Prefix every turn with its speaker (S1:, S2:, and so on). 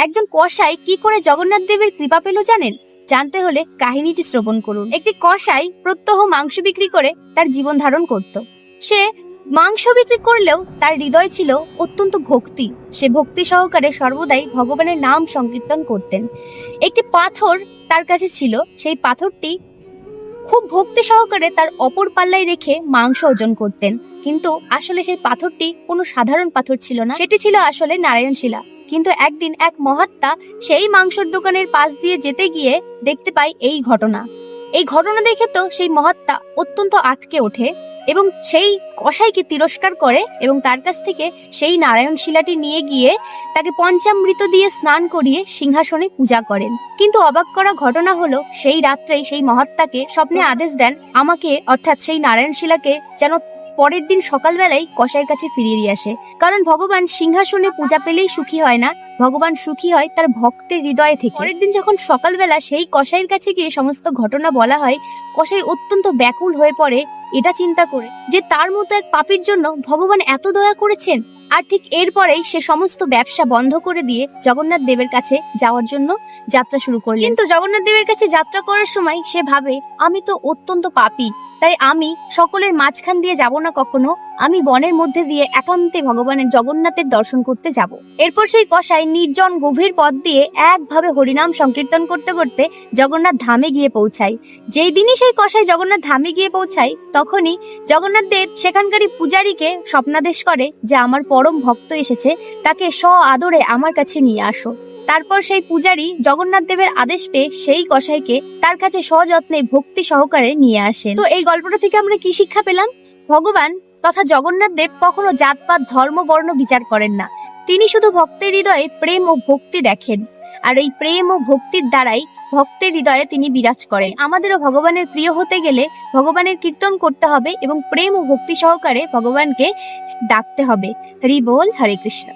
S1: একজন কসাই কি করে জগন্নাথ দেবের কৃপা পেল জানেন? জানতে হলে কাহিনীটি শ্রবণ করুন। একটি কসাই প্রত্যহ মাংস বিক্রি করে তার জীবন ধারণ করত। সে মাংস বিক্রি করলেও তার হৃদয় ছিল অত্যন্ত ভক্তি। সে ভক্তি সহকারে সর্বদাই ভগবানের নাম সংকীর্তন করতেন। একটি পাথর তার কাছে ছিল। সেই পাথরটি খুব ভক্তি সহকারে তার অপর পাল্লায় রেখে মাংস ওজন করতেন। কিন্তু আসলে সেই পাথরটি কোনো সাধারণ পাথর ছিল না, সেটি ছিল আসলে নারায়ণ শিলা। কিন্তু একদিন এক মহাত্মা সেই মাংসের দোকানের পাশ দিয়ে যেতে গিয়ে দেখতে পায় এই ঘটনা। এই ঘটনা দেখে তো সেই মহাত্মা অত্যন্ত আটকে ওঠে এবং সেই কসাইকে তিরস্কার করে এবং তার কাছ থেকে সেই নারায়ণ শিলাটি নিয়ে গিয়ে তাকে পঞ্চামৃত দিয়ে স্নান করিয়ে সিংহাসনে পূজা করেন। কিন্তু অবাক করা ঘটনা হলো, সেই রাত্রেই সেই মহাত্মাকে স্বপ্নে আদেশ দেন আমাকে অর্থাৎ সেই নারায়ণ শিলাকে যেন পরের দিন সকালবেলায় কসাইয়ের কাছে ফিরিয়ে দিয়ে আসে। কারণ ভগবান সিংহাসনে পূজা পেলেই সুখী হয় না, ভগবান সুখী হয় তার ভক্তের হৃদয়ে থেকে। পরের দিন যখন সকালবেলা সেই কসাইয়ের কাছে গিয়ে সমস্ত ঘটনা বলা হয়, কসাই অত্যন্ত ব্যাকুল হয়ে পড়ে এটা চিন্তা করে যে তার মতো এক পাপীর জন্য ভগবান এত দয়া করেছেন। আর ঠিক এরপরেই সে সমস্ত ব্যবসা বন্ধ করে দিয়ে জগন্নাথ দেবের কাছে যাওয়ার জন্য যাত্রা শুরু করলেন। কিন্তু জগন্নাথ দেবের কাছে যাত্রা করার সময় সে ভাবে আমি তো অত্যন্ত পাপী, তাই আমি সকলের মাঝখান দিয়ে যাব না কখনো, আমি বনের মধ্যে দিয়ে একান্তে ভগবানের জগন্নাথের দর্শন করতে যাব। এরপর সেই কসাই নির্জন গভীর পথ দিয়ে একভাবে হরিনাম সংকীর্তন করতে করতে জগন্নাথ ধামে গিয়ে পৌঁছায়। যেই দিনই সেই কসাই জগন্নাথ ধামে গিয়ে পৌঁছায় তখনই জগন্নাথ দেব সেখানকারই পূজারীকে স্বপ্নাদেশ করে যে আমার পরম ভক্ত এসেছে, তাকে আদরে আমার কাছে নিয়ে আসো। তারপর সেই পূজারী জগন্নাথ দেবের আদেশ পেয়ে সেই কসাইকে তার কাছে সযত্নে ভক্তি সহকারে নিয়ে আসেন। তো এই গল্পটা থেকে আমরা কি শিক্ষা পেলাম? ভগবান তথা জগন্নাথ দেব কখনো জাতপাত ধর্ম বর্ণ বিচার করেন না। তিনি শুধু ভক্তের হৃদয়ে প্রেম ও ভক্তি দেখেন, আর এই প্রেম ও ভক্তির দ্বারাই ভক্তের হৃদয়ে তিনি বিরাজ করেন। আমাদেরও ভগবানের প্রিয় হতে গেলে ভগবানের কীর্তন করতে হবে এবং প্রেম ও ভক্তি সহকারে ভগবানকে ডাকতে হবে। হরি বল, হরে কৃষ্ণ।